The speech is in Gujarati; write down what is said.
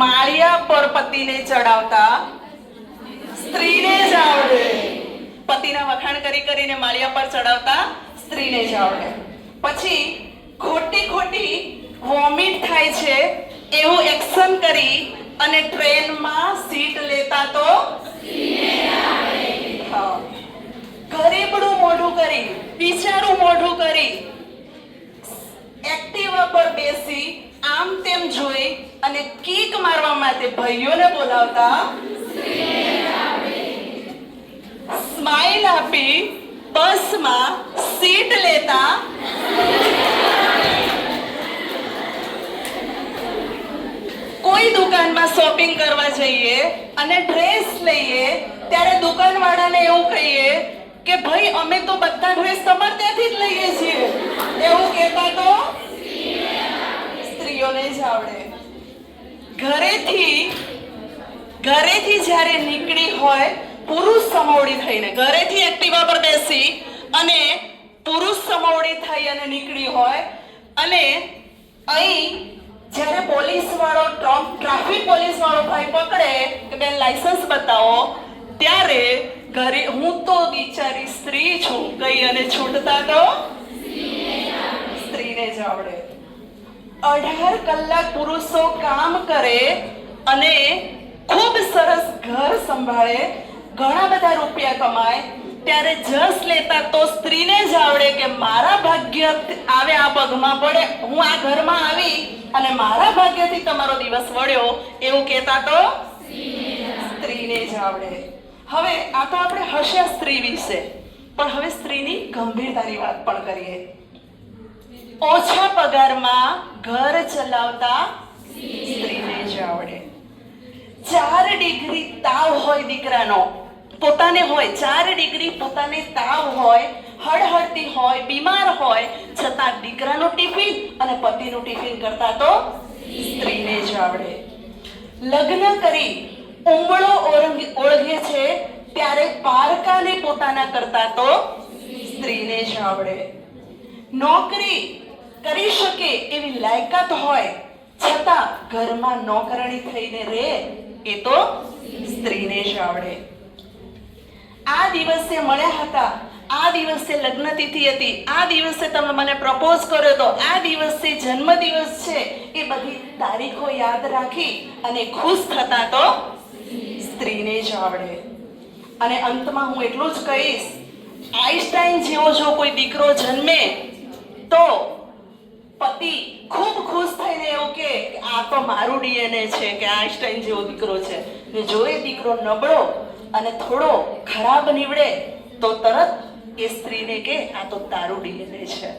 માળિયા પર પતિને ચડાવતા સ્ત્રીને જ આવડે. પતિના વખાણ કરી કરીને માળિયા પર ચડાવતા સ્ત્રીને જ આવડે. પછી ખોટી ખોટી વોમિટ થાય છે એવું એક્શન કરી અને ટ્રેનમાં સીટ લેતા તો ગરીબડું મોઢું કરી, બિચારું મોઢું કરી એક્ટિવા પર બેસી આમ તેમ જોઈ અને કીક મારવા માટે ભાઈઓને બોલાવતા સ્માઈલ આપી બસમાં સીટ લેતા કોઈ દુકાનમાં શોપિંગ કરવા જઈએ અને ડ્રેસ લઈએ ત્યારે દુકાનવાળાને એવું કહીએ કે ભાઈ અમે તો બધા ડ્રેસ તમારે ત્યાંથી જ લઈએ છીએ એવું કહેતા તો સ્ત્રીઓને જ આવડે. ઘરેથી જ્યારે નીકળી હોય પુરુષ સમોવડી થઈને, ઘરેથી એક્ટિવા પર બેસી અને પુરુષ સમોવડી થઈ અને નીકળી હોય અને અહીં જ્યારે પોલીસ વાળો ટ્રાફિક પોલીસ વાળો ભાઈ પકડે કે બેન લાયસન્સ બતાવો ત્યારે ઘરે હું તો બિચારી સ્ત્રી છું કઈ અને છૂટતા તો સ્ત્રીને જ આવડે. 18 કલાક પુરુષો કામ કરે અને ખૂબ સરસ ઘર સંભાળે, ઘણા બધા રૂપિયા કમાય ત્યારે જસ લેતા તો સ્ત્રીને જ આવડે કે મારા ભાગ્ય આવે આ પગમાં પડે, હું આ ઘરમાં આવી અને મારા ભાગ્યથી તમારો દિવસ વળ્યો એવું કહેતા તો સ્ત્રીને જ આવડે. હવે આ તો આપણે હસ્યા સ્ત્રી વિશે, પણ હવે સ્ત્રીની ગંભીરતાની વાત પણ કરીએ. ઓછા પગારમાં ઘર ચલાવતા સ્ત્રીને જ આવડે. 4 ડિગ્રી તાવ હોય દીકરાનો, પોતાને હોય 4 ડિગ્રી પોતાને તાવ હોય, હળહળતી હોય, બીમાર હોય, છતાં દીકરાનું ટિફિન અને પતિનું ટિફિન કરતા તો સ્ત્રીને જ આવડે. લગ્ન કરી ઉંબળો ઓળગે છે ત્યારે પારકાને પોતાના કરતા તો સ્ત્રીને જ આવડે. નોકરી કરી શકે એવી લાયકાત હોય છતાં ઘરમાં નોકરાણી થઈને રહે એ તો સ્ત્રીને જ આવડે. આ દિવસે મળ્યા હતા, આ દિવસે લગ્ન તિથિ હતી, આ દિવસે તમે મને પ્રપોઝ કર્યો તો, આ દિવસે જન્મદિવસ છે, એ બધી તારીખો યાદ રાખી અને ખુશ થતા તો સ્ત્રીને જ આવડે. અને અંતમાં હું એટલું જ કહીશ, આઈન્સ્ટાઈન જેવો જો કોઈ દીકરો જન્મે તો પતિ ખૂબ ખુશ થઈને એવું કે આ તો મારું ડીએનએ છે કે આઈન્સ્ટાઈન જેવો દીકરો છે. ને જો એ દીકરો નબળો અને થોડો ખરાબ નીવડે તો તરત એ સ્ત્રીને કે આ તો તારું ડીએનએ છે.